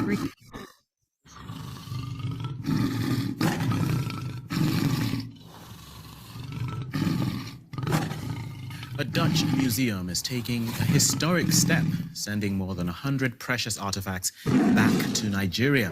A Dutch museum is taking a historic step, sending more than 100 precious artifacts back to Nigeria.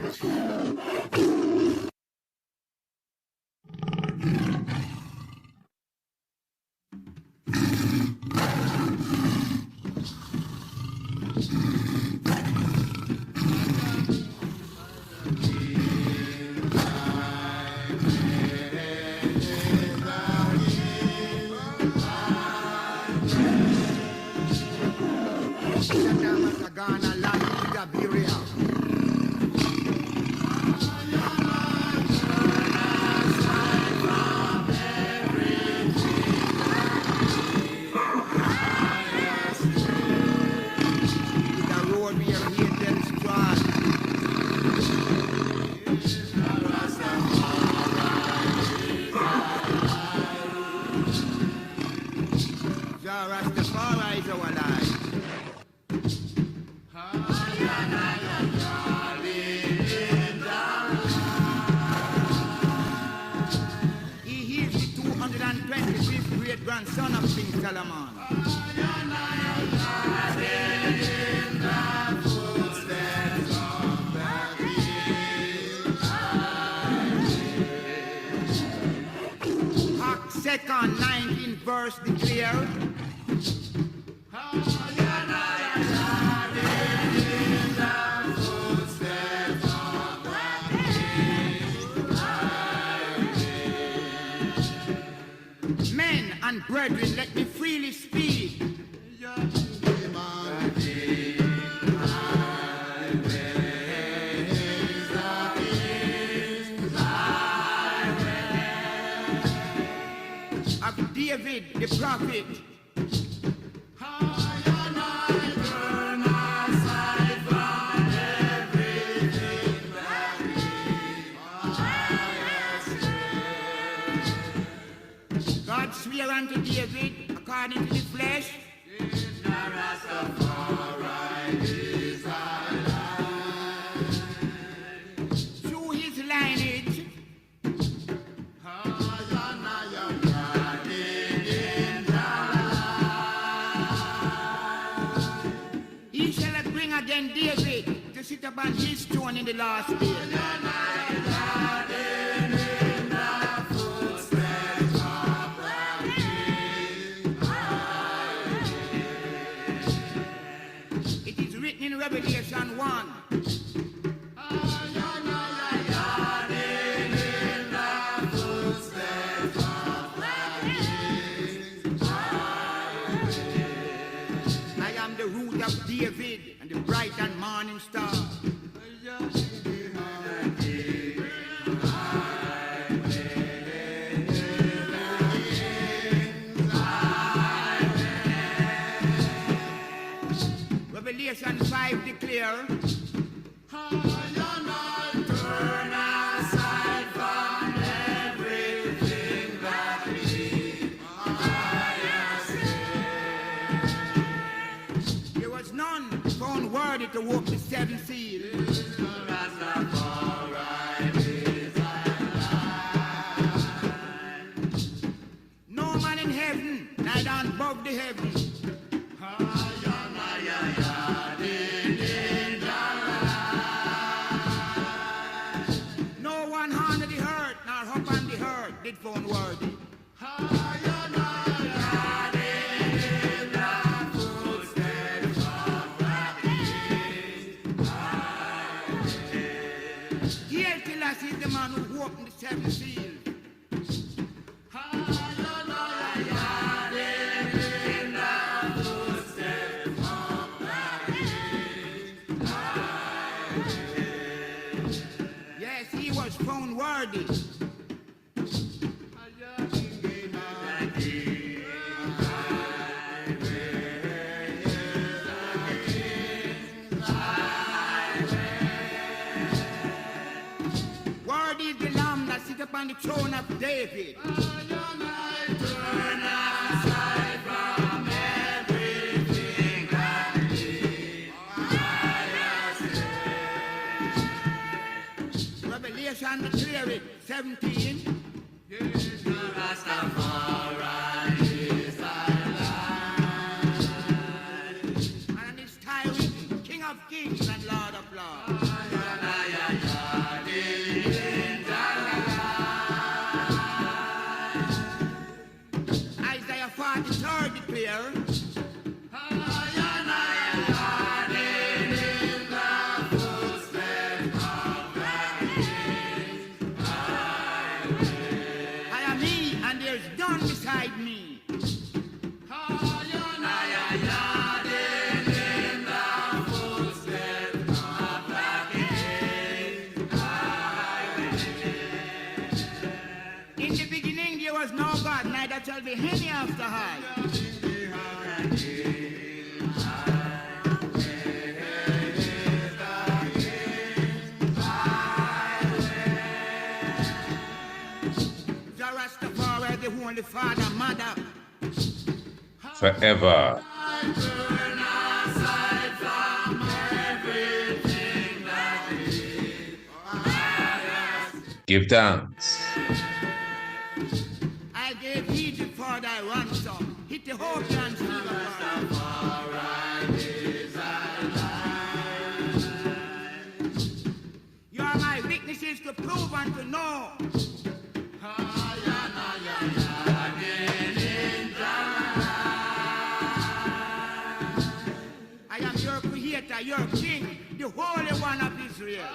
Grandson of King Solomon. Acts 2nd, 19th verse declare. Men and brethren, let me freely speak. Of David the prophet. God swear unto David according to the flesh. Through his lineage. He shall bring again David to sit upon his throne in the last day. In Revelation 1. I am the root of David and the bright and morning star. Revelation 5 declare, turn aside from everything that we There was none found worthy to walk the seven seals. No man in heaven, neither above the heavens. Did found worthy. Here till us is the man who opened the seven seals. Yes, he was found worthy. Upon the throne of David. Turn aside from everything that we Nation declare it. 17. Rastafari is alive. And it's time, King of Kings and Lord of Lords. Isaiah 43 declare. Beside me. In the beginning there was no God, neither shall be any after her. The Holy Father, Mother, forever. Give thanks. I gave heed before thy ransom. Hit the whole dance. You are my witnesses to prove and to know. I am your creator, your king, the Holy One of Israel.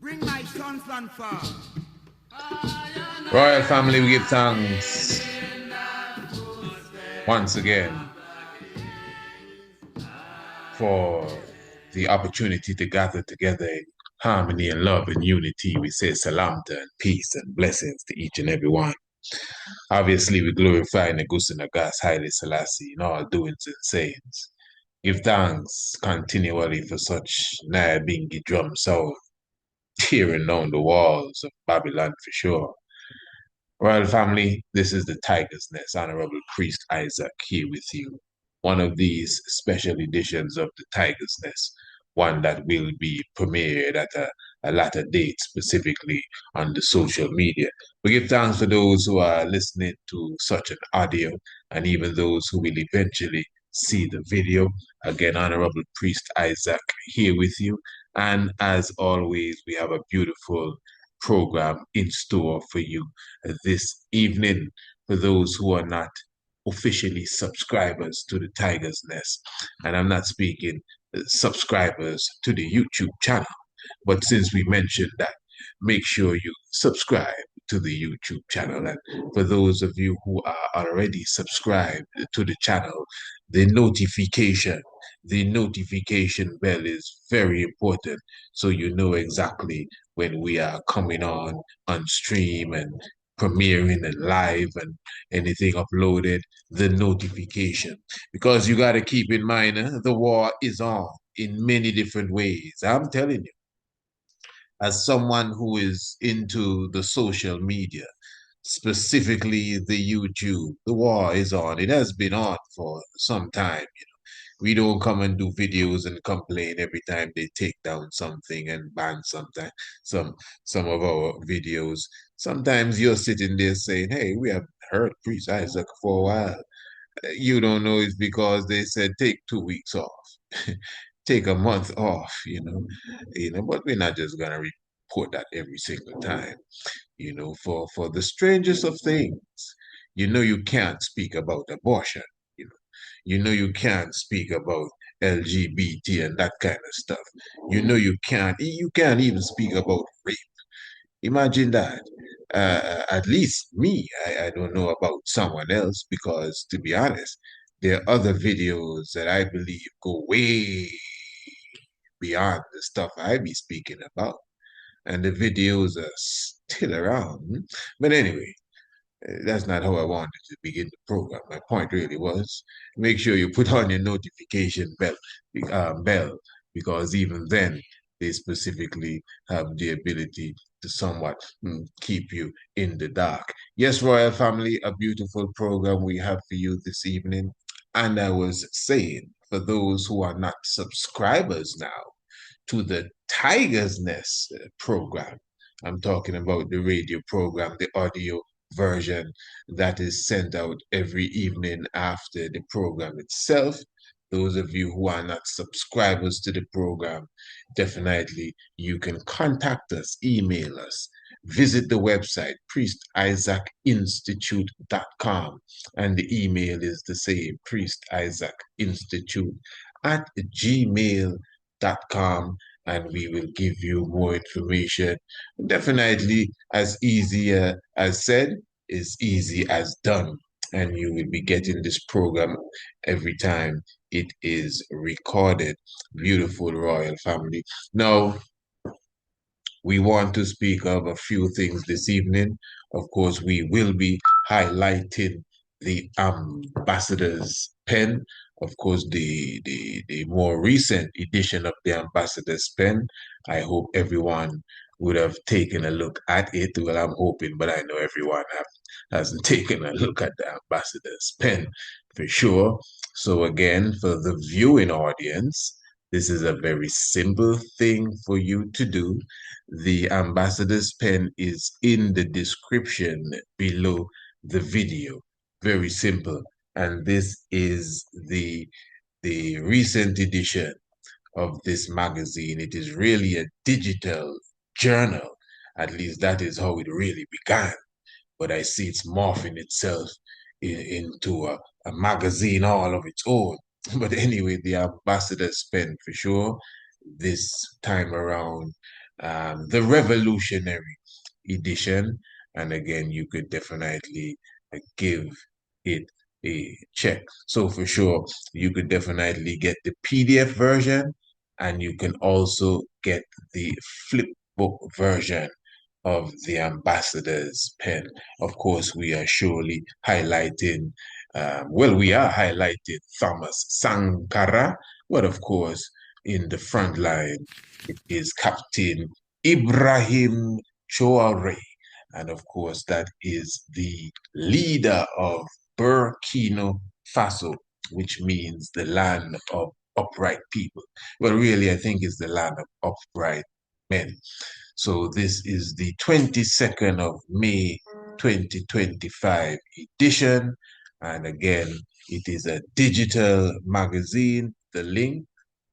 Bring my son from far. Royal family, we give thanks once again for the opportunity to gather together in harmony and love and unity. We say salamta and peace and blessings to each and every one. Obviously, we glorify Negus Nagas Haile Selassie in all doings and sayings. Give thanks continually for such Nyabingi drum sound tearing down the walls of Babylon for sure. Royal family, this is the Tiger's Nest, Honorable Priest Isaac here with you. One of these special editions of the Tiger's Nest, one that will be premiered at a later date, specifically on the social media. We give thanks for those who are listening to such an audio and even those who will eventually see the video. Again, Honorable Priest Isaac here with you. And as always, we have a beautiful program in store for you this evening. For those who are not officially subscribers to the Tiger's Nest, and I'm not speaking subscribers to the YouTube channel, but since we mentioned that, make sure you subscribe to the YouTube channel. And for those of you who are already subscribed to the channel, the notification bell is very important, so you know exactly when we are coming on stream and premiering and live and anything uploaded, the notification. Because you got to keep in mind, the war is on in many different ways. I'm telling you, as someone who is into the social media, specifically the YouTube, the war is on. It has been on for some time. We don't come and do videos and complain every time they take down something and ban something, some of our videos. Sometimes you're sitting there saying, hey, we have heard Priest Isaac for a while. You don't know it's because they said take 2 weeks off, take a month off, but we're not just gonna report that every single time, for the strangest of things. You can't speak about abortion, you can't speak about LGBT and that kind of stuff. You can't even speak about rape. Imagine that. At least me, I don't know about someone else because, to be honest, there are other videos that I believe go way beyond the stuff I be speaking about. And the videos are still around. But anyway, that's not how I wanted to begin the program. My point really was make sure you put on your notification bell because even then they specifically have the ability to somewhat keep you in the dark. Yes, Royal Family, a beautiful program we have for you this evening. And I was saying, for those who are not subscribers now to the Tiger's Nest program, I'm talking about the radio program, the audio version that is sent out every evening after the program itself. Those of you who are not subscribers to the program, definitely you can contact us, email us, visit the website, priestisaacinstitute.com, and the email is the same, priestisaacinstitute@gmail.com, and we will give you more information. Definitely as easy as said is easy as done, and you will be getting this program every time it is recorded. Beautiful Royal Family. Now, we want to speak of a few things this evening. Of course, we will be highlighting the ambassador's pen. Of course, the more recent edition of the ambassador's pen. I hope everyone would have taken a look at it. Well, I'm hoping, but I know everyone hasn't taken a look at the ambassador's pen for sure. So again, for the viewing audience, this is a very simple thing for you to do. The ambassador's pen is in the description below the video. Very simple. And this is the recent edition of this magazine. It is really a digital journal. At least that is how it really began. But I see it's morphing itself into a magazine all of its own. But anyway, the ambassador's pen for sure this time around, the revolutionary edition. And again, you could definitely give it a check. So for sure, you could definitely get the PDF version, and you can also get the flip book version of the ambassador's pen. Of course, we are surely highlighting, we are highlighting Thomas Sankara, but of course, in the front line, it is Captain Ibrahim Traore. And of course, that is the leader of Burkina Faso, which means the land of upright people. Well, really, I think it's the land of upright men. So this is the 22nd of May 2025 edition. And again, it is a digital magazine. The link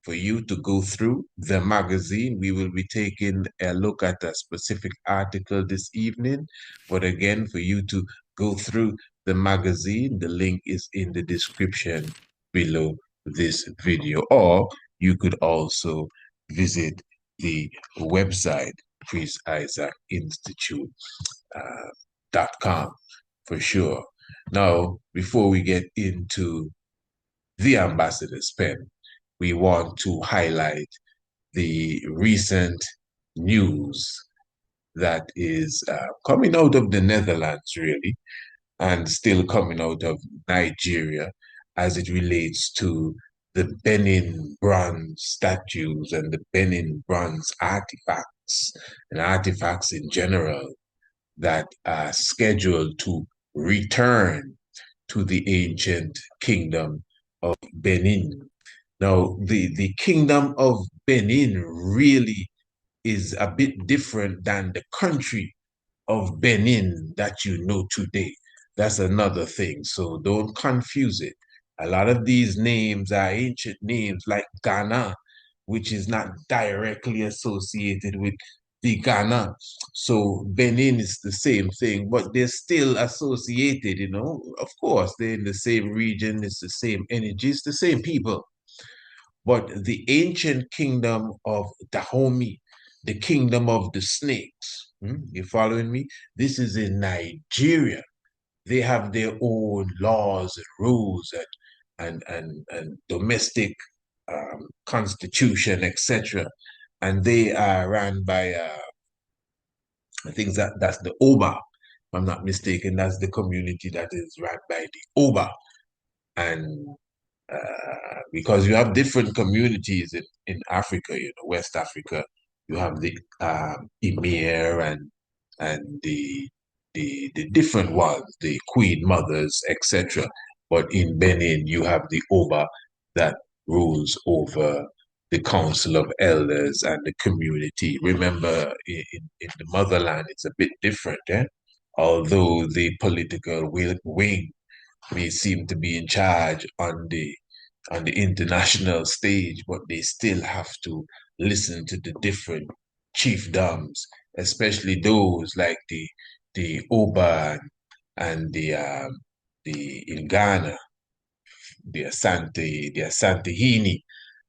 for you to go through the magazine. We will be taking a look at a specific article this evening. But again, for you to go through the magazine, the link is in the description below this video. Or you could also visit the website, priestisaacinstitute.com for sure. Now, before we get into the ambassador's pen, we want to highlight the recent news that is coming out of the Netherlands, really, and still coming out of Nigeria as it relates to the Benin bronze statues and the Benin bronze artifacts and artifacts in general that are scheduled to return to the ancient kingdom of Benin. Now, the kingdom of Benin really is a bit different than the country of Benin that you know today. That's another thing. So don't confuse it. A lot of these names are ancient names like Ghana, which is not directly associated with the Ghana. So Benin is the same thing, but they're still associated, you know. Of course, they're in the same region, it's the same energy, it's the same people. But the ancient kingdom of Dahomey, the kingdom of the snakes, you following me? This is in Nigeria. They have their own laws and rules and domestic constitution, etc. And they are run by, I think that's the Oba. If I'm not mistaken, that's the community that is run by the Oba. And because you have different communities in Africa, you know, West Africa, you have the emir and the different ones, the queen mothers, etc. But in Benin, you have the Oba that rules over the council of elders and the community. Remember, in the motherland, it's a bit different, eh? Although the political wing may seem to be in charge on the international stage, but they still have to listen to the different chiefdoms, especially those like the Oba and the in Ghana, the Asantehene,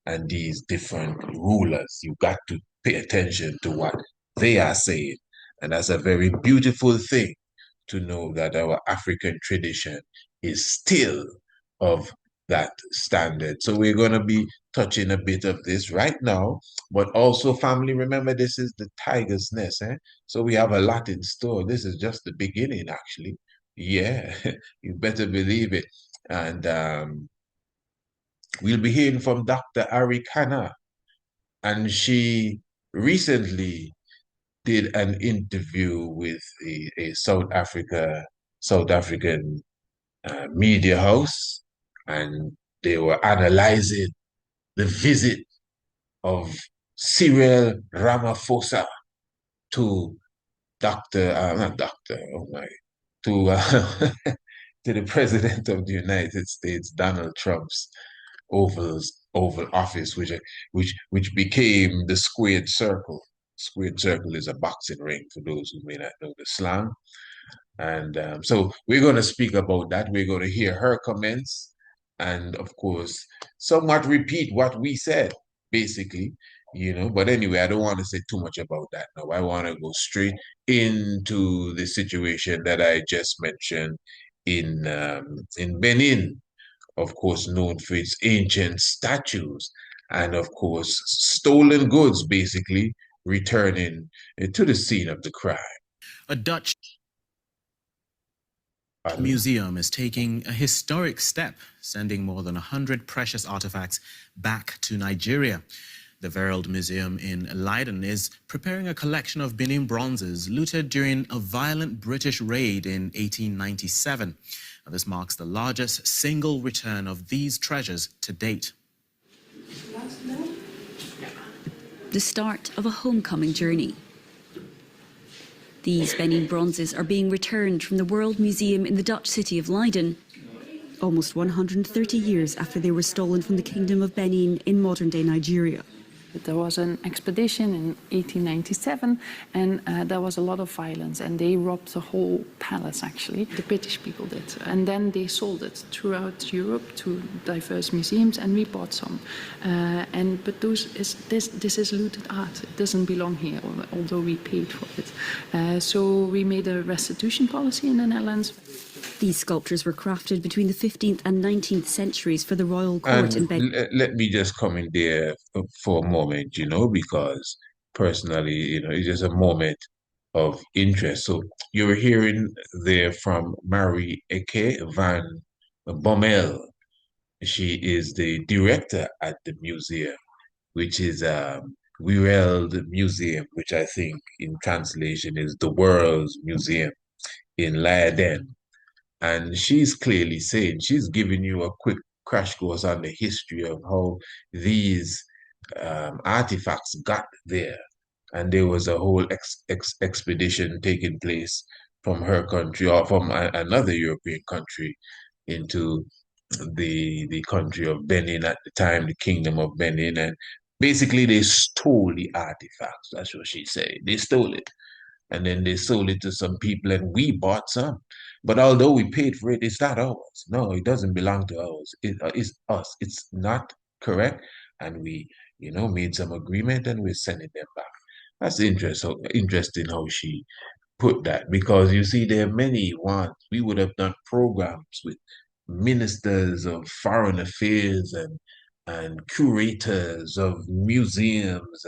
and these different rulers. You got to pay attention to what they are saying, and that's a very beautiful thing to know that our African tradition is still of that standard. So we're going to be touching a bit of this right now, but also, family, remember this is the tiger's nest, eh? So we have a lot in store. This is just the beginning, actually. Yeah, you better believe it. And we'll be hearing from Dr. Arikana, and she recently did an interview with a South African media house, and they were analyzing the visit of Cyril Ramaphosa to not Doctor, oh my, to to the President of the United States, Donald Trump's Oval Office, which became the squared circle. Squared circle is a boxing ring for those who may not know the slang. And so we're going to speak about that. We're going to hear her comments and, of course, somewhat repeat what we said, basically, you know. But anyway, I don't want to say too much about that now. I want to go straight into the situation that I just mentioned in Benin, of course, known for its ancient statues and, of course, stolen goods, basically, returning to the scene of the crime. A Dutch Pardon? museum is taking a historic step, sending more than 100 precious artifacts back to Nigeria. The Vereld Museum in Leiden is preparing a collection of Benin bronzes looted during a violent British raid in 1897. This marks the largest single return of these treasures to date. The start of a homecoming journey. These Benin bronzes are being returned from the World Museum in the Dutch city of Leiden, almost 130 years after they were stolen from the Kingdom of Benin in modern-day Nigeria. There was an expedition in 1897, and there was a lot of violence, and they robbed the whole palace, actually. The British people did. And then they sold it throughout Europe to diverse museums, and we bought some. But this is looted art. It doesn't belong here, although we paid for it. So we made a restitution policy in the Netherlands. These sculptures were crafted between the 15th and 19th centuries for the royal court in Benin. Let me just come in there for a moment, you know, because personally, you know, it's just a moment of interest. So you were hearing there from Marie Eke van Bommel. She is the director at the museum, which is Wereld Museum, which I think in translation is the World's Museum in Leiden. And she's clearly saying, she's giving you a quick crash course on the history of how these artifacts got there. And there was a whole expedition taking place from her country or from another European country into the country of Benin at the time, the Kingdom of Benin. And basically, they stole the artifacts. That's what she said. They stole it. And then they sold it to some people, and we bought some. But although we paid for it, it's not ours. No, it doesn't belong to us. It's us. It's not correct. And we, you know, made some agreement, and we're sending them back. That's interesting how she put that, because you see, there are many ones. We would have done programs with ministers of foreign affairs and curators of museums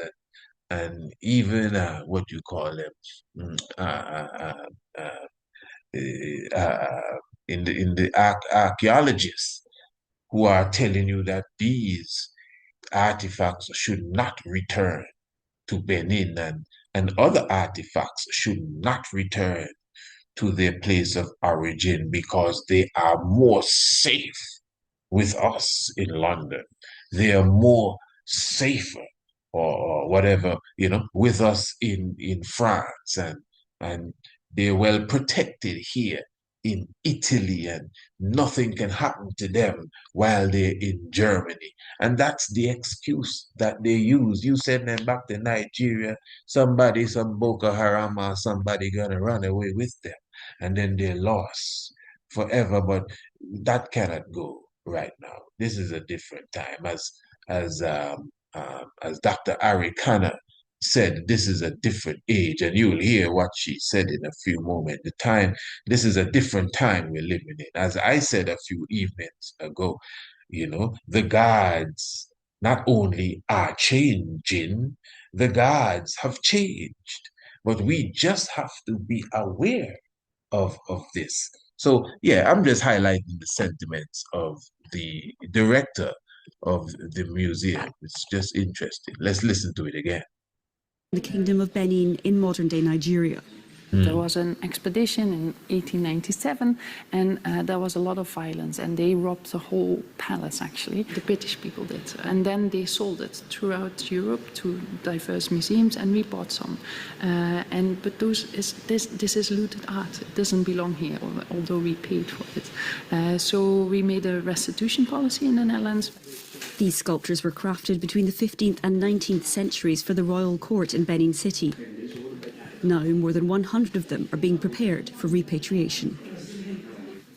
and even what you call them, mm, in the archaeologists who are telling you that these artifacts should not return to Benin, and other artifacts should not return to their place of origin because they are more safe with us in London. They are more safer or whatever, with us in France, and they're well protected here in Italy, and nothing can happen to them while they're in Germany. And that's the excuse that they use. You send them back to Nigeria, somebody, some Boko Haram or somebody gonna run away with them, and then they're lost forever. But that cannot go right now. This is a different time, as Dr. Arikana said, this is a different age, and you'll hear what she said in a few moments. This is a different time we're living in. As I said a few evenings ago, the gods not only are changing, the gods have changed, but we just have to be aware of this. So yeah, I'm just highlighting the sentiments of the director of the museum. It's just interesting. Let's listen to it again. The Kingdom of Benin in modern-day Nigeria. There was an expedition in 1897, and there was a lot of violence, and they robbed the whole palace, actually. The British people did. And then they sold it throughout Europe to diverse museums, and we bought some. But this is looted art. It doesn't belong here, although we paid for it. So we made a restitution policy in the Netherlands. These sculptures were crafted between the 15th and 19th centuries for the royal court in Benin City. Now, more than 100 of them are being prepared for repatriation.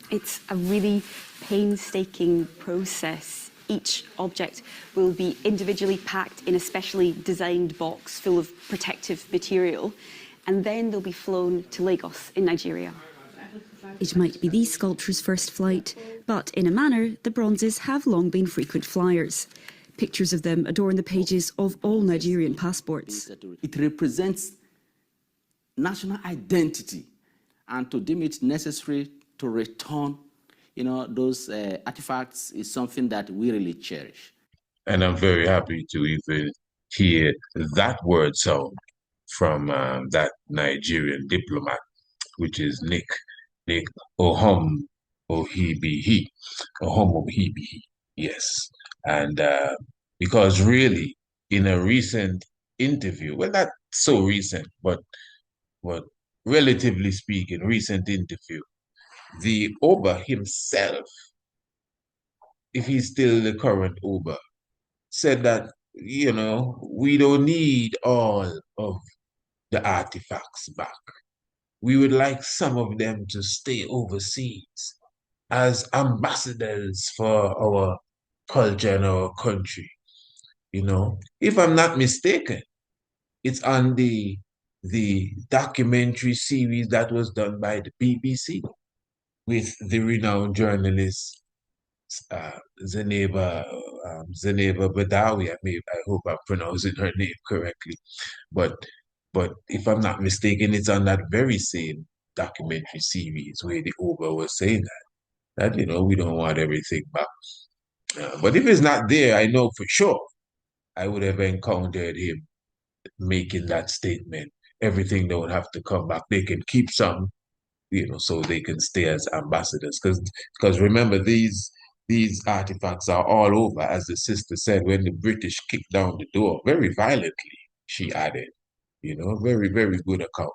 It's a really painstaking process. Each object will be individually packed in a specially designed box full of protective material, and then they'll be flown to Lagos in Nigeria. It might be these sculptures' first flight, but in a manner, the bronzes have long been frequent flyers. Pictures of them adorn the pages of all Nigerian passports. It represents national identity, and to deem it necessary to return, those artifacts is something that we really cherish. And I'm very happy to even hear that word sound from that Nigerian diplomat, which is Nick Ohum Ohibihi. Ohum Ohibihi, yes. And because really, in a recent interview, well, not so recent, but relatively speaking, recent interview, the Oba himself, if he's still the current Oba, said that, we don't need all of the artifacts back. We would like some of them to stay overseas as ambassadors for our culture and our country. If I'm not mistaken, it's on the documentary series that was done by the BBC with the renowned journalist Zeneba Badawi. I hope I'm pronouncing her name correctly, but if I'm not mistaken, it's on that very same documentary series where the Oba was saying that we don't want everything back. But if it's not there, I know for sure I would have encountered him making that statement. Everything don't have to come back. They can keep some, so they can stay as ambassadors. Because remember, these artifacts are all over, as the sister said, when the British kicked down the door very violently, she added, very, very good account,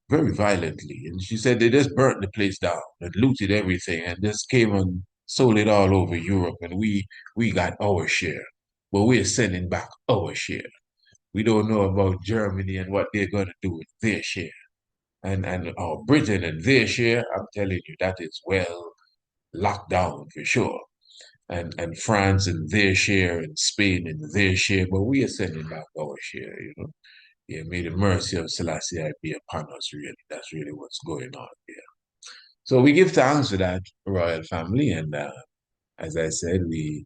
very violently. And she said they just burnt the place down and looted everything and just came and sold it all over Europe, and we got our share. But we're sending back our share. We don't know about Germany and what they're going to do with their share. And Britain and their share, I'm telling you, that is well locked down for sure. And France and their share, and Spain and their share, but we are sending back our share, Yeah, may the mercy of Selassie be upon us, really. That's really what's going on here. So we give thanks for that, royal family, and as I said, we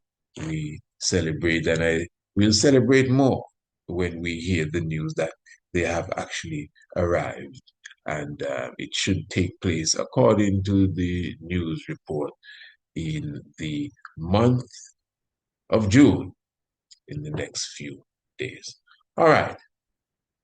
celebrate, and we'll celebrate more when we hear the news that they have actually arrived. And it should take place, according to the news report, in the month of June, in the next few days. All right.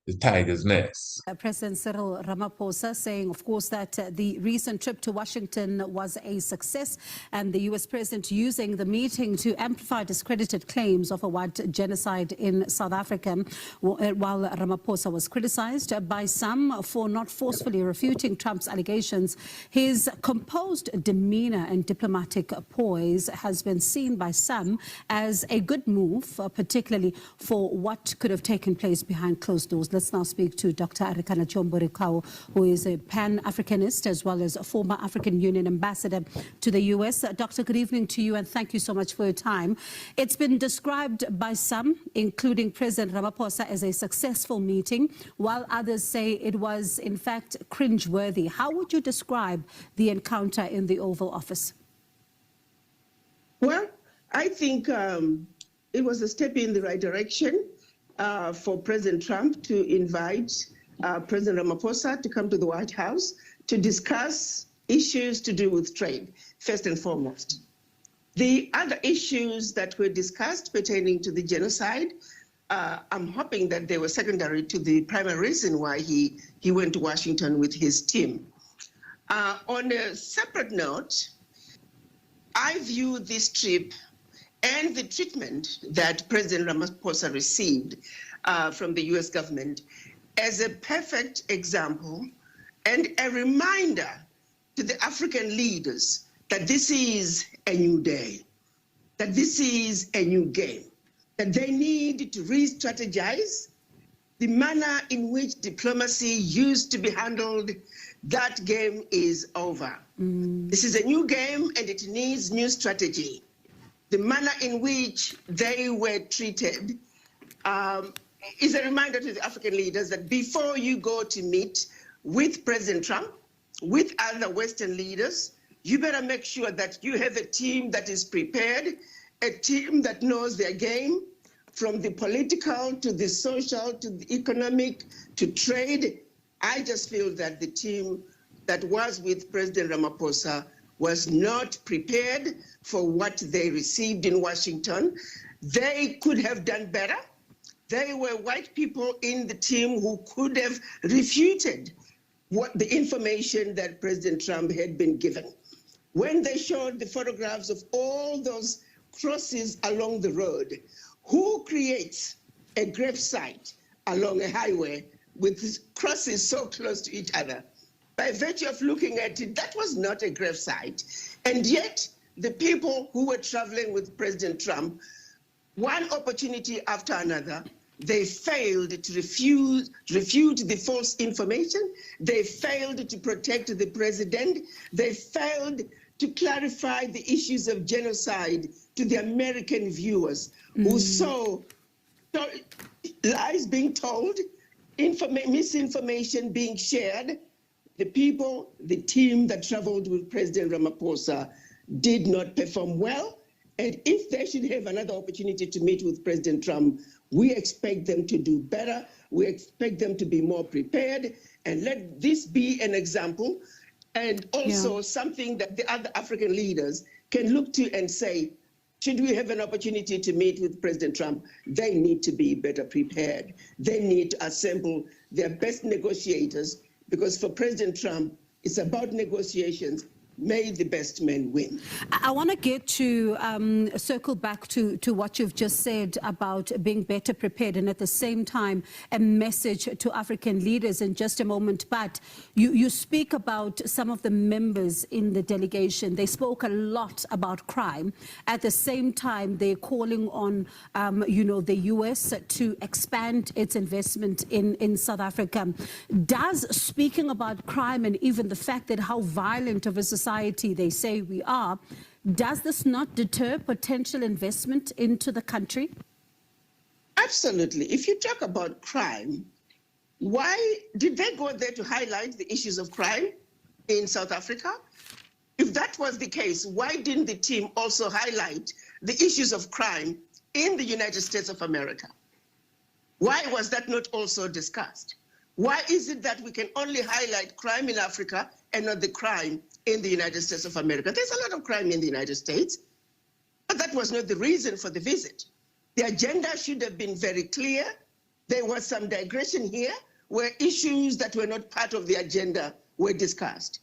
the tiger's nest. President Cyril Ramaphosa saying, of course, that the recent trip to Washington was a success, and the U.S. president using the meeting to amplify discredited claims of a white genocide in South Africa, while Ramaphosa was criticized by some for not forcefully refuting Trump's allegations. His composed demeanor and diplomatic poise has been seen by some as a good move, particularly for what could have taken place behind closed doors. Let's now speak to Dr. Arikana, who is a Pan-Africanist as well as a former African Union ambassador to the U.S. Doctor, good evening to you, and thank you so much for your time. It's been described by some, including President Ramaphosa, as a successful meeting, while others say it was, in fact, cringeworthy. How would you describe the encounter in the Oval Office? Well, I think it was a step in the right direction for President Trump to invite President Ramaphosa to come to the White House to discuss issues to do with trade, first and foremost. The other issues that were discussed pertaining to the genocide, I'm hoping that they were secondary to the primary reason why he went to Washington with his team. On a separate note, I view this trip and the treatment that President Ramaphosa received from the U.S. government as a perfect example and a reminder to the African leaders that this is a new day, that this is a new game, that they need to re-strategize the manner in which diplomacy used to be handled. That game is over. This is a new game and it needs new strategy. The manner in which they were treated is a reminder to the African leaders that before you go to meet with President Trump, with other Western leaders, you better make sure that you have a team that is prepared, a team that knows their game, from the political to the social to the economic to trade. I just feel that the team that was with President Ramaphosa was not prepared for what they received in Washington. They could have done better. There were white people in the team who could have refuted what the information that President Trump had been given. When they showed the photographs of all those crosses along the road, who creates a grave site along a highway with crosses so close to each other? By virtue of looking at it, that was not a grave site. And yet, the people who were traveling with President Trump, one opportunity after another, they failed to refute the false information. They failed to protect the president. They failed to clarify the issues of genocide to the American viewers who saw lies being told, misinformation being shared. The people, the team that traveled with President Ramaphosa did not perform well. And if they should have another opportunity to meet with President Trump, we expect them to do better. We expect them to be more prepared. And let this be an example and also something that the other African leaders can look to and say, should we have an opportunity to meet with President Trump, they need to be better prepared. They need to assemble their best negotiators, because for President Trump, it's about negotiations. May the best men win. I want to get to circle back to what you've just said about being better prepared, and at the same time a message to African leaders in just a moment. But you speak about some of the members in the delegation. They spoke a lot about crime. At the same time, they're calling on the U.S. to expand its investment in South Africa. Does speaking about crime and even the fact that how violent of a society they say we are, does this not deter potential investment into the country? Absolutely. If you talk about crime, why did they go there to highlight the issues of crime in South Africa? If that was the case, why didn't the team also highlight the issues of crime in the United States of America? Why was that not also discussed? Why is it that we can only highlight crime in Africa and not the crime in the United States of America? There's a lot of crime in the United States, but that was not the reason for the visit. The agenda should have been very clear. there was some digression here where issues that were not part of the agenda were discussed.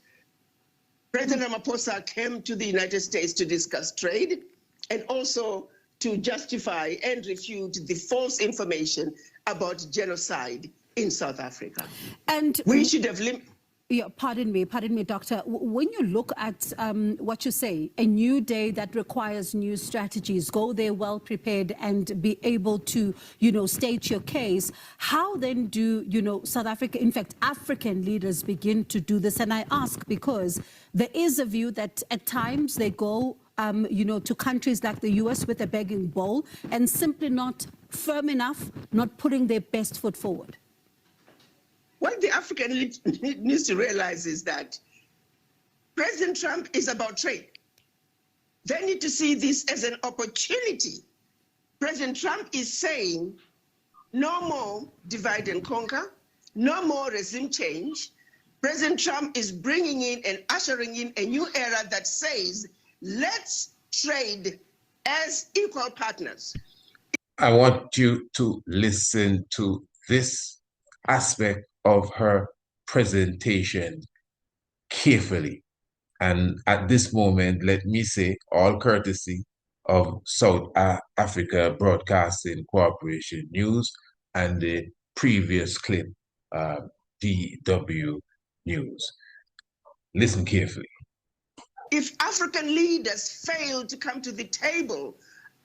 President Ramaphosa came to the United States to discuss trade and also to justify and refute the false information about genocide in South Africa. And we should have yeah, pardon me, Doctor. When you look at what you say, a new day that requires new strategies, go there well prepared and be able to, state your case. How then do, South Africa, in fact, African leaders begin to do this? And I ask because there is a view that at times they go, to countries like the US with a begging bowl and simply not firm enough, not putting their best foot forward. What the African needs to realize is that President Trump is about trade. They need to see this as an opportunity. President Trump is saying no more divide and conquer, no more regime change. President Trump is bringing in and ushering in a new era that says, let's trade as equal partners. I want you to listen to this aspect of her presentation carefully. And at this moment, let me say, all courtesy of South Africa Broadcasting Corporation News and the previous clip, DW News. Listen carefully. If African leaders fail to come to the table,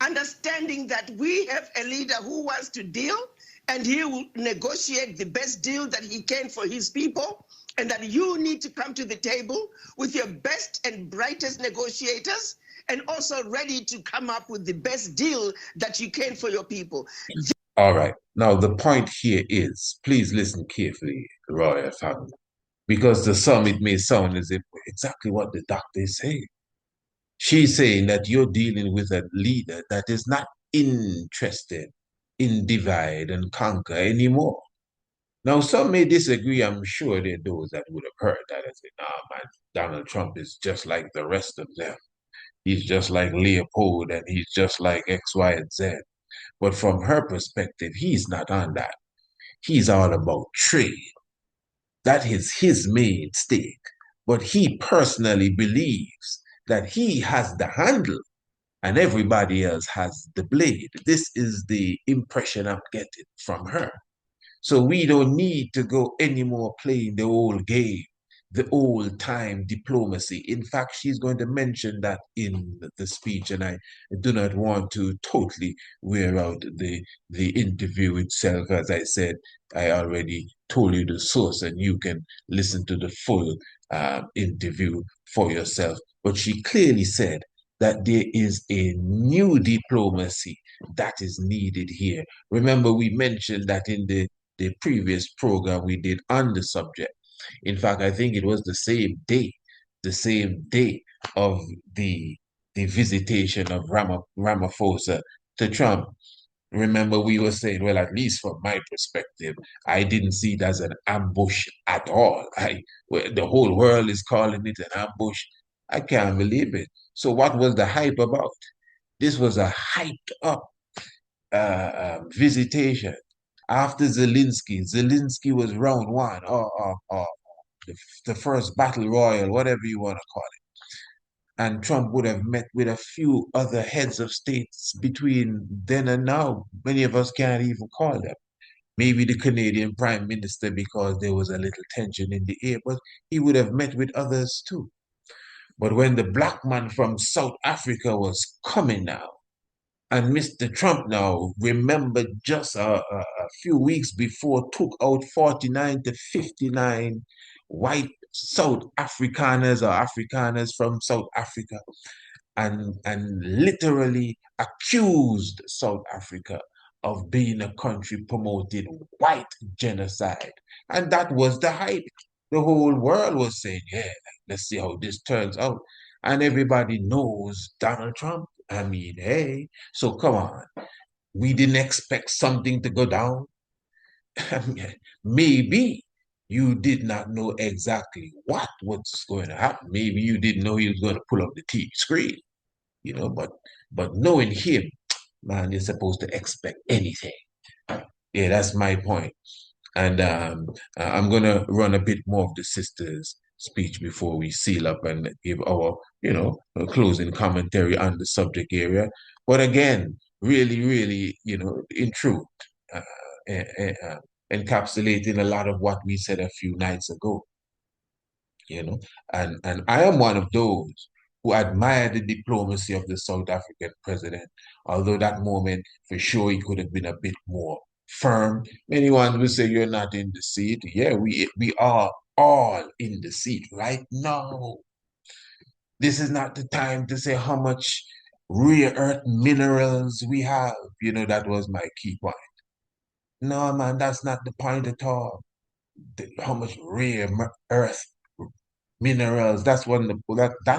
understanding that we have a leader who wants to deal, and he will negotiate the best deal that he can for his people, and that you need to come to the table with your best and brightest negotiators, and also ready to come up with the best deal that you can for your people. All right. Now, the point here is, please listen carefully, royal family, because to some it may sound as if exactly what the doctor is saying. She's saying that you're dealing with a leader that is not interested in divide and conquer anymore. Now, some may disagree. I'm sure there are those that would have heard that and say, nah, man, Donald Trump is just like the rest of them. He's just like Leopold and he's just like X, Y, and Z. But from her perspective, he's not on that. He's all about trade. That is his main stake. But he personally believes that he has the handle and everybody else has the blade. This is the impression I'm getting from her. So we don't need to go anymore playing the old game, the old time diplomacy. In fact, she's going to mention that in the speech, and I do not want to totally wear out the interview itself. As I said, I already told you the source, and you can listen to the full interview for yourself. But she clearly said that there is a new diplomacy that is needed here. Remember, we mentioned that in the previous program we did on the subject. In fact, I think it was the same day of the visitation of Ramaphosa to Trump. Remember, we were saying, well, at least from my perspective, I didn't see it as an ambush at all. The whole world is calling it an ambush. I can't believe it. So what was the hype about? This was a hyped up visitation. After Zelensky was round one, or the first battle royal, whatever you want to call it. And Trump would have met with a few other heads of states between then and now. Many of us can't even call them. Maybe the Canadian Prime Minister, because there was a little tension in the air, but he would have met with others too. But when the black man from South Africa was coming now, and Mr. Trump now, remember just a few weeks before, took out 49 to 59 white South Afrikaners or Afrikaners from South Africa and literally accused South Africa of being a country promoting white genocide. And that was the hype. The whole world was saying, yeah, let's see how this turns out. And everybody knows Donald Trump. I mean, hey, so come on. We didn't expect something to go down. Maybe you did not know exactly what was going to happen. Maybe you didn't know he was going to pull up the TV screen, but knowing him, man, you're supposed to expect anything. Yeah, that's my point. And I'm going to run a bit more of the sister's speech before we seal up and give our, a closing commentary on the subject area. But again, really, really, in truth, uh, uh, uh, encapsulating a lot of what we said a few nights ago, and I am one of those who admire the diplomacy of the South African president, although that moment, for sure, he could have been a bit more firm. Many ones will say you're not in the seat. Yeah, we are all in the seat right now. This is not the time to say how much rare earth minerals we have. That was my key point. No, man, that's not the point at all. How much rare earth minerals. That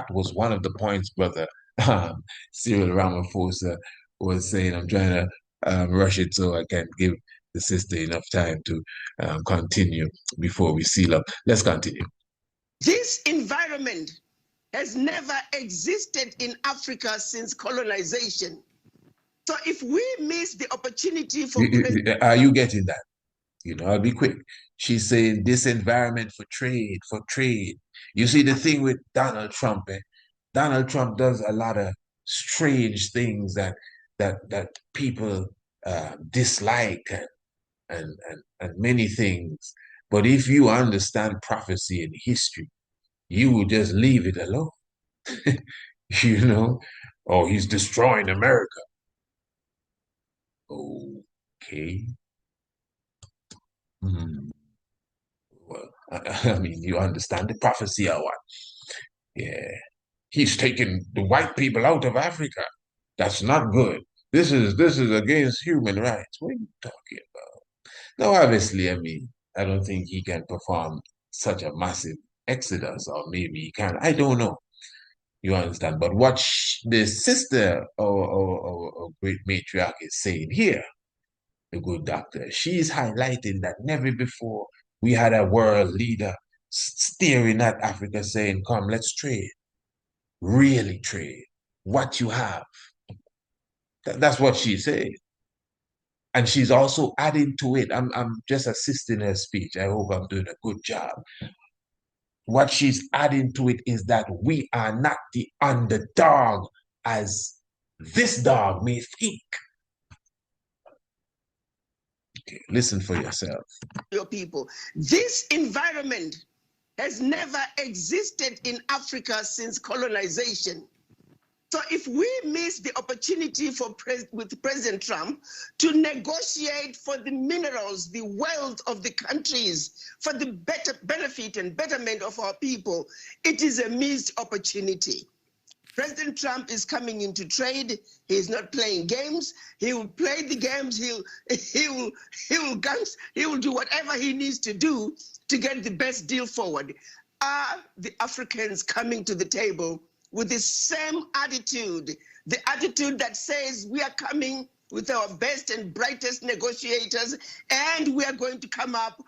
was one of the points, brother. Cyril Ramaphosa was saying. I'm trying to rush it so I can give the sister enough time to continue before we seal up. Let's continue. This environment has never existed in Africa since colonization. So if we miss the opportunity for... Are you getting that? I'll be quick. She's saying this environment for trade. You see the thing with Donald Trump, eh? Donald Trump does a lot of strange things that people dislike and many things. But if you understand prophecy and history, you will just leave it alone. Oh, he's destroying America. Okay. Well, I mean, you understand the prophecy or what? Yeah. He's taking the white people out of Africa. That's not good. This is against human rights. What are you talking about? Now, obviously, I mean, I don't think he can perform such a massive exodus, or maybe he can. I don't know. You understand? But what the sister or great matriarch is saying here, the good doctor, she's highlighting that never before we had a world leader staring at Africa saying, come, let's trade. Really trade. What you have. That's what she's saying. And she's also adding to it. I'm just assisting her speech. I hope I'm doing a good job. What she's adding to it is that we are not the underdog as this dog may think. Okay, listen for yourself. Your people. This environment has never existed in Africa since colonization. So if we miss the opportunity with President Trump to negotiate for the minerals, the wealth of the countries, for the better benefit and betterment of our people, it is a missed opportunity. President Trump is coming into trade. He's not playing games. He will play the games. He will do whatever he needs to do to get the best deal forward. Are the Africans coming to the table with the same attitude, the attitude that says we are coming with our best and brightest negotiators, and we are going to come up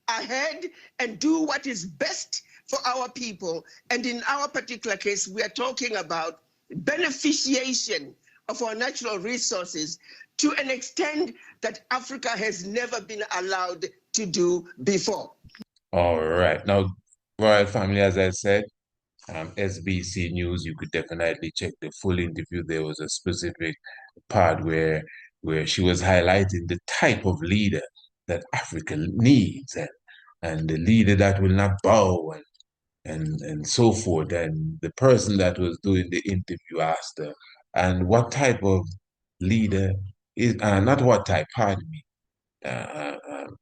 ahead and do what is best for our people? And in our particular case, we are talking about beneficiation of our natural resources to an extent that Africa has never been allowed to do before. All right. Now, royal family, as I said, SBC News, you could definitely check the full interview. There was a specific part where she was highlighting the type of leader that Africa needs, and the leader that will not bow and so forth. And the person that was doing the interview asked her, and what type of leader is, not what type, pardon me,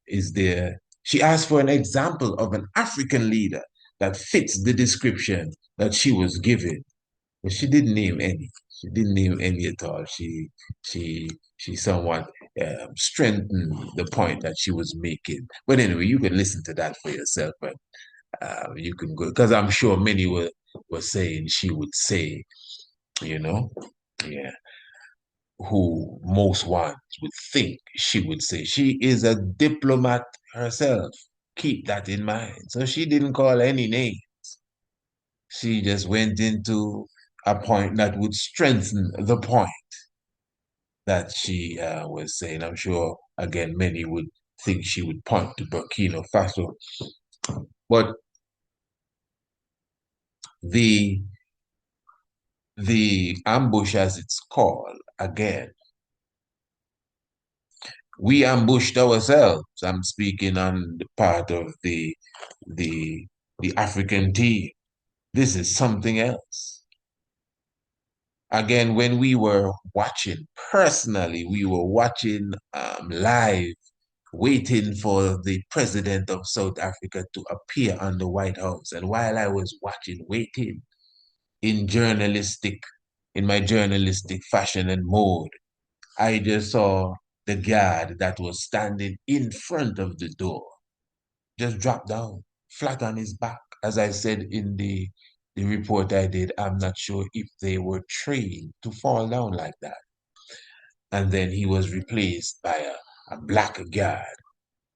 is there? She asked for an example of an African leader that fits the description that she was given, but she didn't name any. She didn't name any at all. She somewhat strengthened the point that she was making. But anyway, you can listen to that for yourself. But you can go, because I'm sure many were saying she would say, yeah, who most ones would think she would say. She is a diplomat herself. Keep that in mind. So she didn't call any names. She just went into a point that would strengthen the point that she was saying. I'm sure, again, many would think she would point to Burkina Faso. But the ambush, as it's called, again, we ambushed ourselves. I'm speaking on the part of the the African team. This is something else. Again, when we were watching, personally, we were watching live, waiting for the president of South Africa to appear on the White House. And while I was watching, waiting in my journalistic fashion and mode, I just saw the guard that was standing in front of the door just drop down, flat on his back. As I said in the report I did, I'm not sure if they were trained to fall down like that. And then he was replaced by a black guard.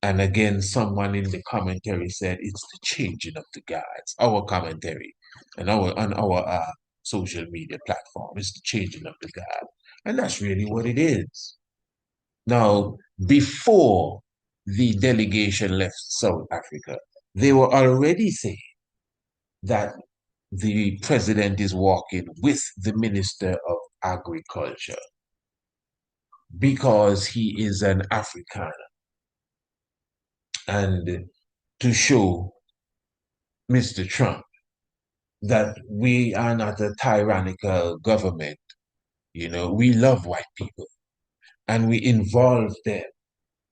And again, someone in the commentary said it's the changing of the guards. Our commentary and on our social media platform is the changing of the guard. And that's really what it is. Now, before the delegation left South Africa, they were already saying that the president is walking with the Minister of Agriculture because he is an Afrikaner. And to show Mr. Trump that we are not a tyrannical government. You know, we love white people and we involve them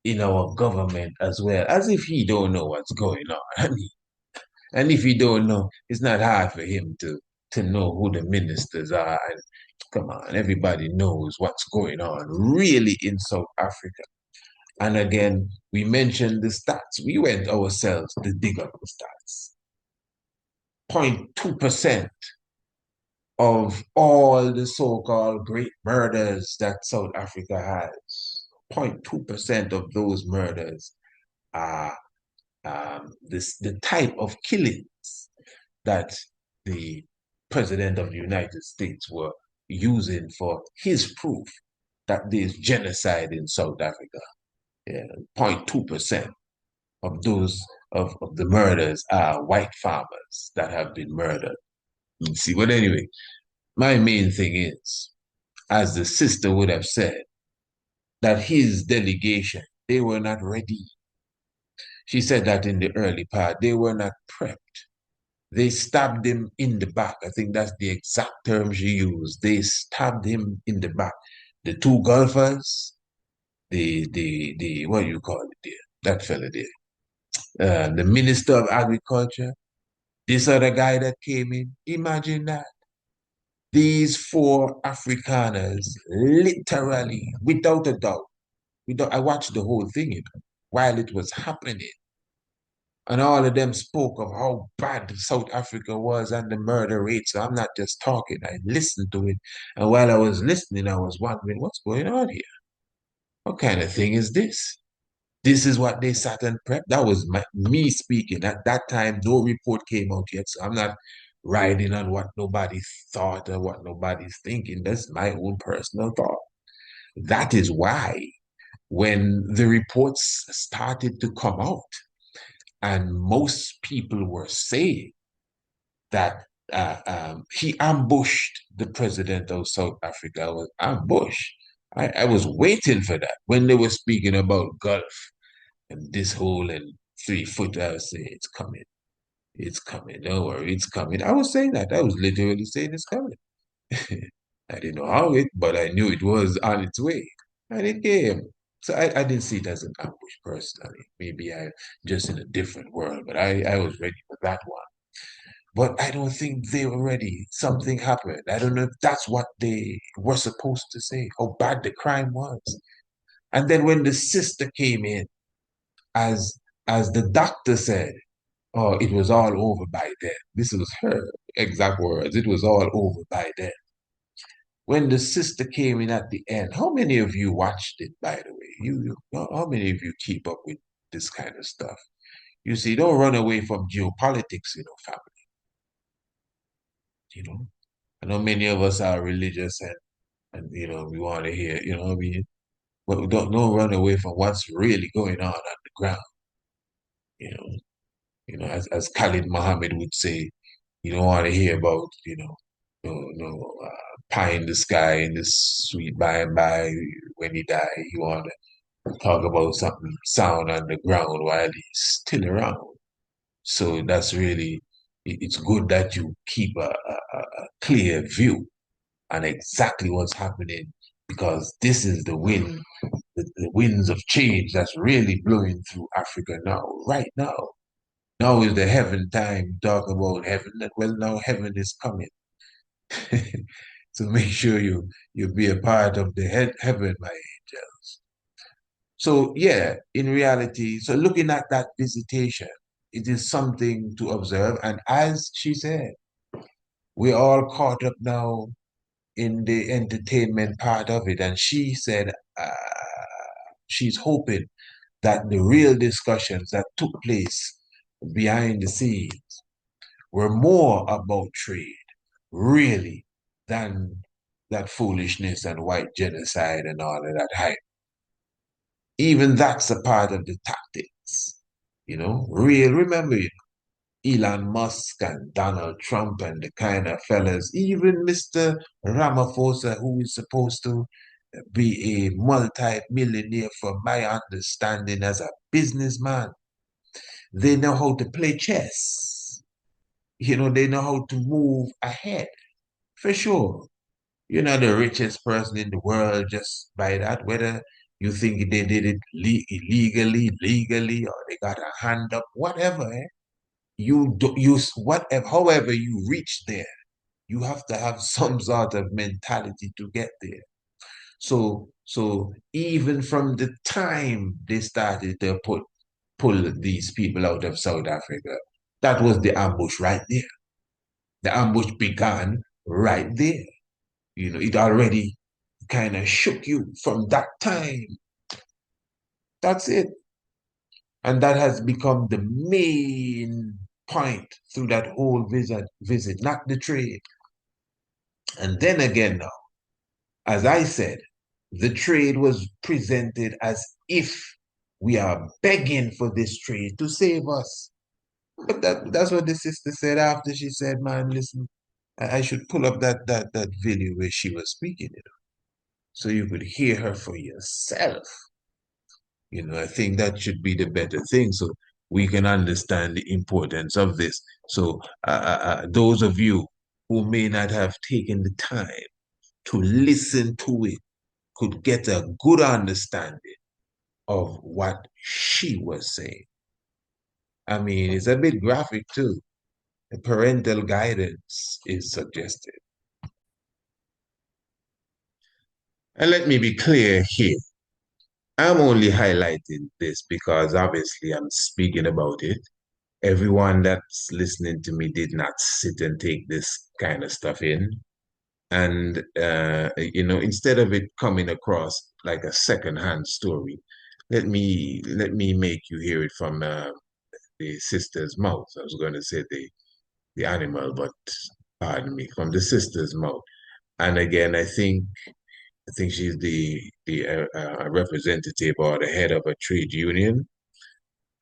in our government as well, as if he don't know what's going on. I mean, and if he don't know, it's not hard for him to know who the ministers are. And come on, everybody knows what's going on really in South Africa. And again, we mentioned the stats. We went ourselves to dig up the stats. 0.2% of all the so-called great murders that South Africa has. 0.2% of those murders are the type of killings that the President of the United States were using for his proof that there's genocide in South Africa. Yeah, 0.2% of those of the murders are white farmers that have been murdered. You see, but anyway, my main thing is, as the sister would have said, that his delegation, they were not ready. She said that in the early part, they were not prepped. They stabbed him in the back. I think that's the exact term she used. They stabbed him in the back. The two golfers, the what do you call it there? That fella there. The Minister of Agriculture, this other guy that came in. Imagine that. These four Afrikaners, literally, without a doubt, I watched the whole thing, you know, while it was happening. And all of them spoke of how bad South Africa was and the murder rate. So I'm not just talking, I listened to it. And while I was listening, I was wondering, what's going on here? What kind of thing is this? This is what they sat and prepped. That was me speaking. At that time, no report came out yet. So I'm not riding on what nobody thought or what nobody's thinking. That's my own personal thought. That is why when the reports started to come out, and most people were saying that he ambushed the president of South Africa. I was ambushed. I was waiting for that. When they were speaking about Gulf and this whole and 3 foot, I was saying, it's coming. It's coming. Don't worry, it's coming. I was saying that. I was literally saying it's coming. I didn't know how but I knew it was on its way. And it came. So I didn't see it as an ambush personally. Maybe I just in a different world, but I was ready for that one. But I don't think they were ready. Something happened. I don't know if that's what they were supposed to say, how bad the crime was. And then when the sister came in, as the doctor said, oh, it was all over by then. This was her exact words. It was all over by then. When the sister came in at the end, how many of you watched it, by the way? How many of you keep up with this kind of stuff? You see, don't run away from geopolitics, family. I know many of us are religious and And, we want to hear, what I mean? But we don't run away from what's really going on the ground, you know. As Khalid Muhammad would say, you don't want to hear about, no pie in the sky in this sweet by and by when he died. You want to talk about something sound on the ground while he's still around. So that's really, it's good that you keep a clear view on exactly what's happening, because this is the wind, the winds of change that's really blowing through Africa now, right now. Now is the heaven time. Talk about heaven. Well, now heaven is coming. So make sure you be a part of the heaven, my angels. So yeah, in reality, so looking at that visitation, it is something to observe. And as she said, we're all caught up now in the entertainment part of it. And she said she's hoping that the real discussions that took place behind the scenes were more about trade, really, than that foolishness and white genocide and all of that hype. Even that's a part of the tactics, remember, Elon Musk and Donald Trump and the kind of fellas, even Mr. Ramaphosa, who is supposed to be a multi-millionaire from my understanding as a businessman. They know how to play chess. They know how to move ahead, for sure. You're not the richest person in the world just by that, whether you think they did it illegally, legally, or they got a hand up, whatever. You do, whatever, however you reach there, you have to have some sort of mentality to get there. So even from the time they started to pull these people out of South Africa, that was the ambush right there. The ambush began right there. It already kind of shook you from that time. That's it. And that has become the main point through that whole visit, not the trade. And then again now, as I said, the trade was presented as if we are begging for this trade to save us. But that's what the sister said after she said, man, listen, I should pull up that video where she was speaking, so you could hear her for yourself. I think that should be the better thing, so we can understand the importance of this. So those of you who may not have taken the time to listen to it could get a good understanding of what she was saying. I mean, it's a bit graphic too. Parental guidance is suggested. And let me be clear here. I'm only highlighting this because obviously I'm speaking about it. Everyone that's listening to me did not sit and take this kind of stuff in. And, instead of it coming across like a secondhand story, let me make you hear it from the sister's mouth. I was going to say the animal, but pardon me, from the sister's mouth. And again, I think she's the representative or the head of a trade union,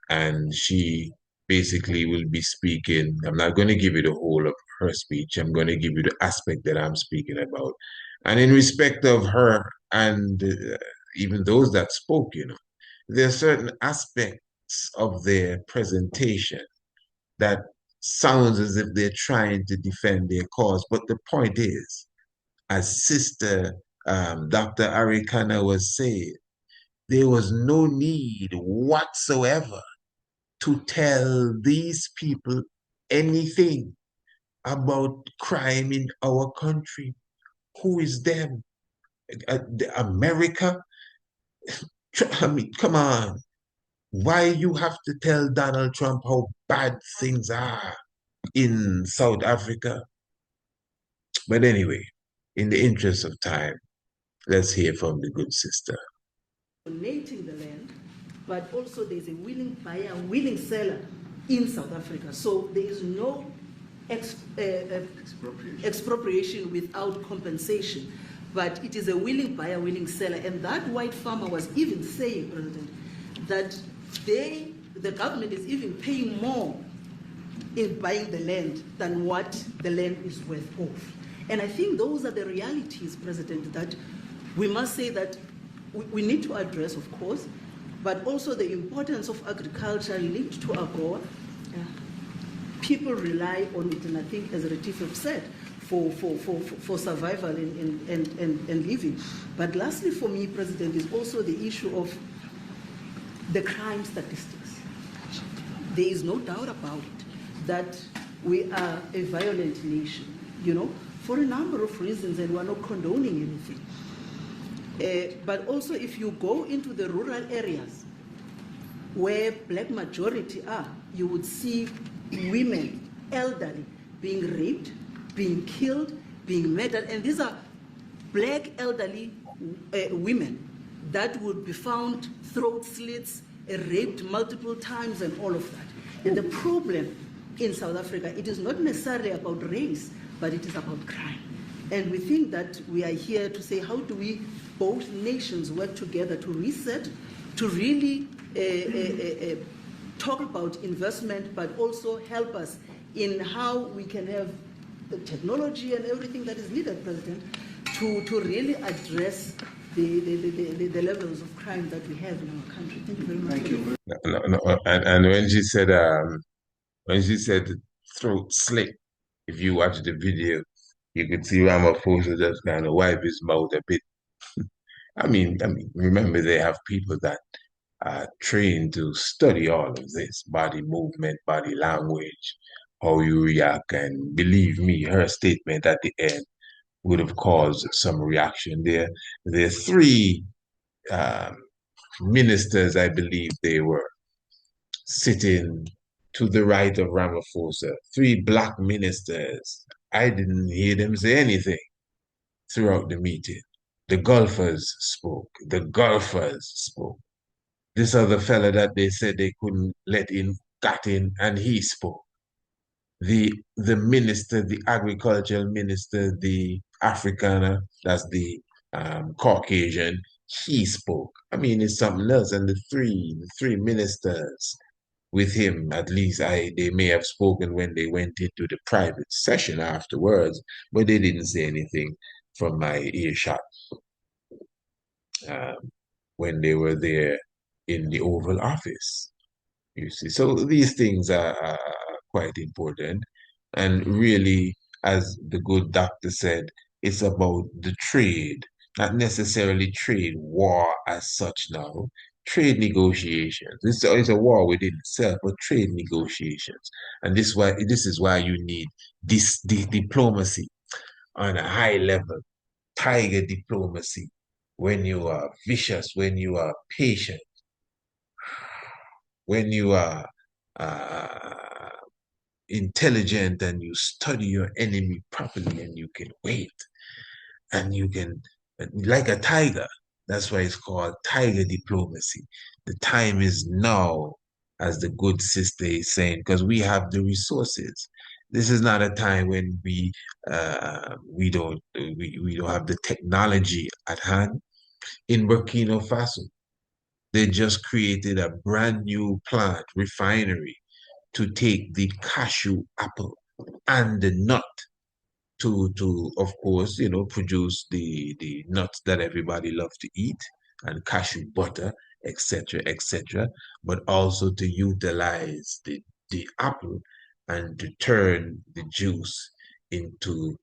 and she basically will be speaking. I'm not going to give you the whole of her speech. I'm going to give you the aspect that I'm speaking about. And in respect of her and even those that spoke, there are certain aspects of their presentation that sounds as if they're trying to defend their cause. But the point is, as Sister Dr. Arikana was saying, there was no need whatsoever to tell these people anything about crime in our country. Who is them? America? I mean, come on. Why you have to tell Donald Trump how bad things are in South Africa? But anyway, in the interest of time, let's hear from the good sister. Donating the land, but also there's a willing buyer, willing seller in South Africa. So there is no expropriation without compensation. but it is a willing buyer, willing seller. And that white farmer was even saying, President, that the government is even paying more in buying the land than what the land is worth of. And I think those are the realities, President, that we must say that we need to address, of course, but also the importance of agriculture linked to AGOA. People rely on it, and I think, as Retief have said, for survival and living. But lastly, for me, President, is also the issue of the crime statistics. There is no doubt about it that we are a violent nation, for a number of reasons, and we're not condoning anything. But also, if you go into the rural areas where black majority are, you would see women, elderly, being raped, being killed, being murdered, and these are black elderly women that would be found throat slits, raped multiple times, and all of that. And the problem in South Africa, it is not necessarily about race, but it is about crime. And we think that we are here to say, how do we, both nations, work together to reset, to really talk about investment, but also help us in how we can have the technology and everything that is needed, President, to really address the levels of crime that we have in our country. Thank you very much. Thank you. No. And when she said throat slit, if you watch the video, you could see Ramaphosa just kind of wipe his mouth a bit. I mean, remember they have people that are trained to study all of this, body movement, body language, how you react, and believe me, her statement at the end would have caused some reaction there. There are three ministers, I believe they were, sitting to the right of Ramaphosa, three black ministers. I didn't hear them say anything throughout the meeting. The golfers spoke. The golfers spoke. This other fella that they said they couldn't let in got in, and he spoke. The minister, the agricultural minister, the Arikana, that's the Caucasian, he spoke. I mean, it's something else. And the three ministers with him, at least they may have spoken when they went into the private session afterwards, but they didn't say anything from my earshot when they were there in the Oval Office. You see, so these things are quite important. And really, as the good doctor said, it's about the trade, not necessarily trade war as such now. Trade negotiations. It's a war within itself, but trade negotiations. And this is why you need this diplomacy on a high level, tiger diplomacy, when you are vicious, when you are patient, when you are intelligent and you study your enemy properly and you can wait and you can, like a tiger, that's why it's called tiger diplomacy. The time is now, as the good sister is saying, because we have the resources. This is not a time when we don't have the technology at hand. In Burkina Faso, they just created a brand new plant, refinery, to take the cashew apple and the nut to of course, produce the nuts that everybody loves to eat, and cashew butter, etc., but also to utilize the apple and to turn the juice into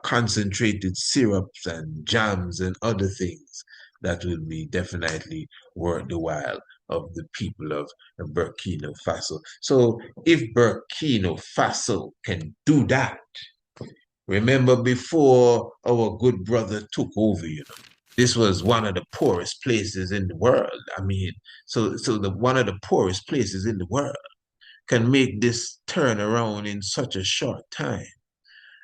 concentrated syrups and jams and other things that will be definitely worth the while of the people of Burkina Faso. So if Burkina Faso can do that, remember before our good brother took over, this was one of the poorest places in the world. I mean, so one of the poorest places in the world can make this turnaround in such a short time.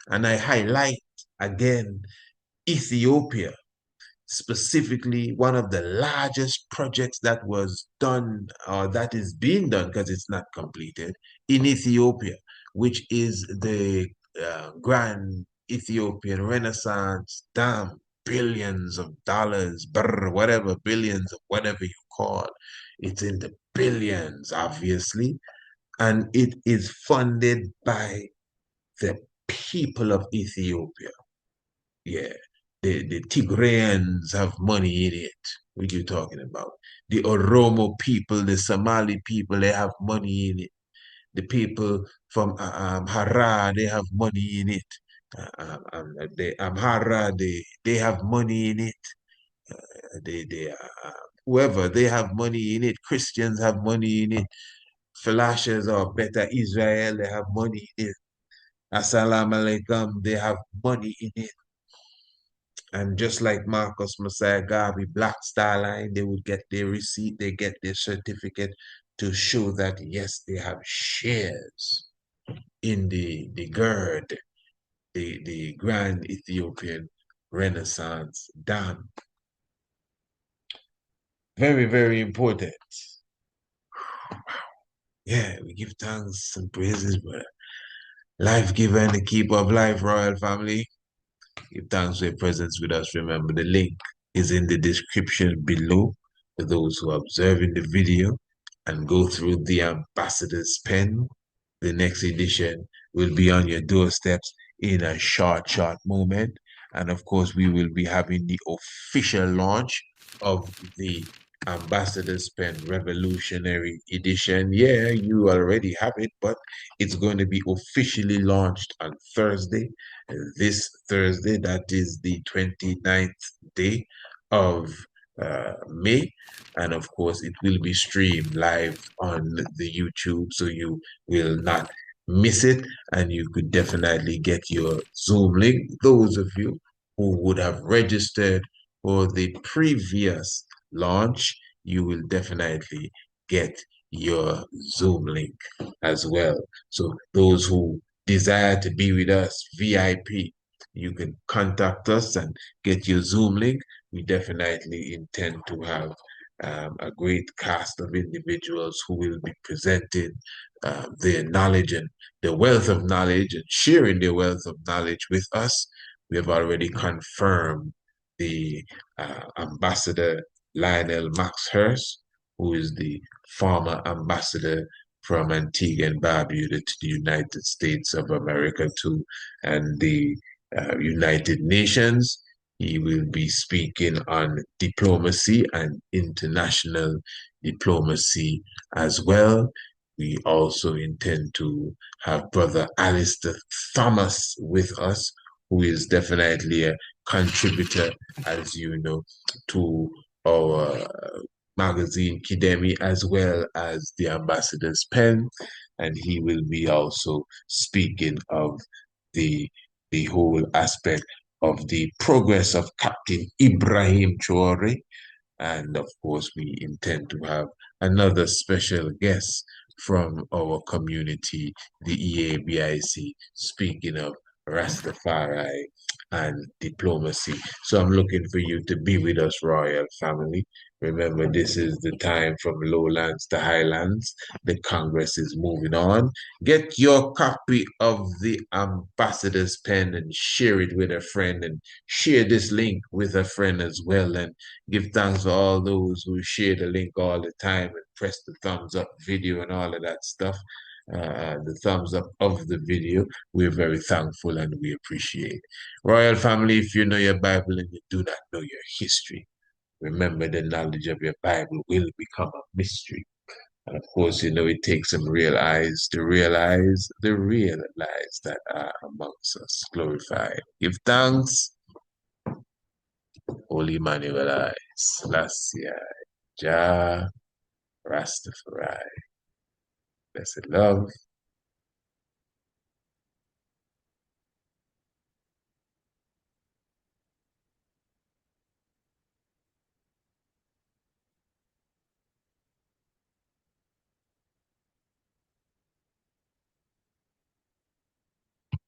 And I highlight again Ethiopia, specifically one of the largest projects that was done or that is being done, because it's not completed, in Ethiopia, which is the Grand Ethiopian Renaissance, damn, billions of dollars, whatever, billions of whatever you call. It's in the billions, obviously. And it is funded by the people of Ethiopia. Yeah. The Tigrayans have money in it. What are you talking about? The Oromo people, the Somali people, they have money in it. The people from Hara, they have money in it. The Amhara, they have money in it. Whoever, they have money in it. Christians have money in it. Falashas or better Israel, they have money in it. Assalamu alaikum, they have money in it. And just like Marcus Messiah Garvey, Black Star Line, they would get their receipt, they get their certificate to show that, yes, they have shares in the GERD, the Grand Ethiopian Renaissance Dam. Very, very important. Yeah, we give thanks and praises, brother. Life giver and the keeper of life, royal family. Give thanks for your presence with us. Remember, the link is in the description below for those who are observing the video and go through the ambassador's pen. The next edition will be on your doorsteps in a short moment. And of course, we will be having the official launch of the Ambassador's Pen Revolutionary Edition. Yeah, you already have it, but it's going to be officially launched on Thursday. This Thursday, that is the 29th day of May. And of course, it will be streamed live on the YouTube, so you will not miss it. And you could definitely get your Zoom link. Those of you who would have registered for the previous launch, you will definitely get your Zoom link as well. So those who desire to be with us VIP, you can contact us and get your Zoom link. We definitely intend to have a great cast of individuals who will be presenting their knowledge and the wealth of knowledge and sharing their wealth of knowledge with us. We have already confirmed the Ambassador Lionel Maxhurst, who is the former ambassador from Antigua and Barbuda to the United States of America and the United Nations. He will be speaking on diplomacy and international diplomacy as well. We also intend to have Brother Alistair Thomas with us, who is definitely a contributor, as you know, to our magazine Kidemi, as well as the Ambassador's Pen. And he will be also speaking of the whole aspect of the progress of Captain Ibrahim Traore. And of course, we intend to have another special guest from our community, the EABIC, speaking of Rastafari and diplomacy. So I'm looking for you to be with us, royal family. Remember, this is the time from lowlands to highlands. The Congress is moving on. Get your copy of the Ambassador's Pen and share it with a friend, and share this link with a friend as well. And give thanks for all those who share the link all the time and press the thumbs up video and all of that stuff. The thumbs up of the video. We're very thankful and we appreciate. Royal family, if you know your Bible and you do not know your history, remember the knowledge of your Bible will become a mystery. And of course, you know, it takes some real eyes to realize the real lies that are amongst us. Glorified. Give thanks. Holy Emmanuel eyes. Selassie, Jah, Rastafari. Blessed love.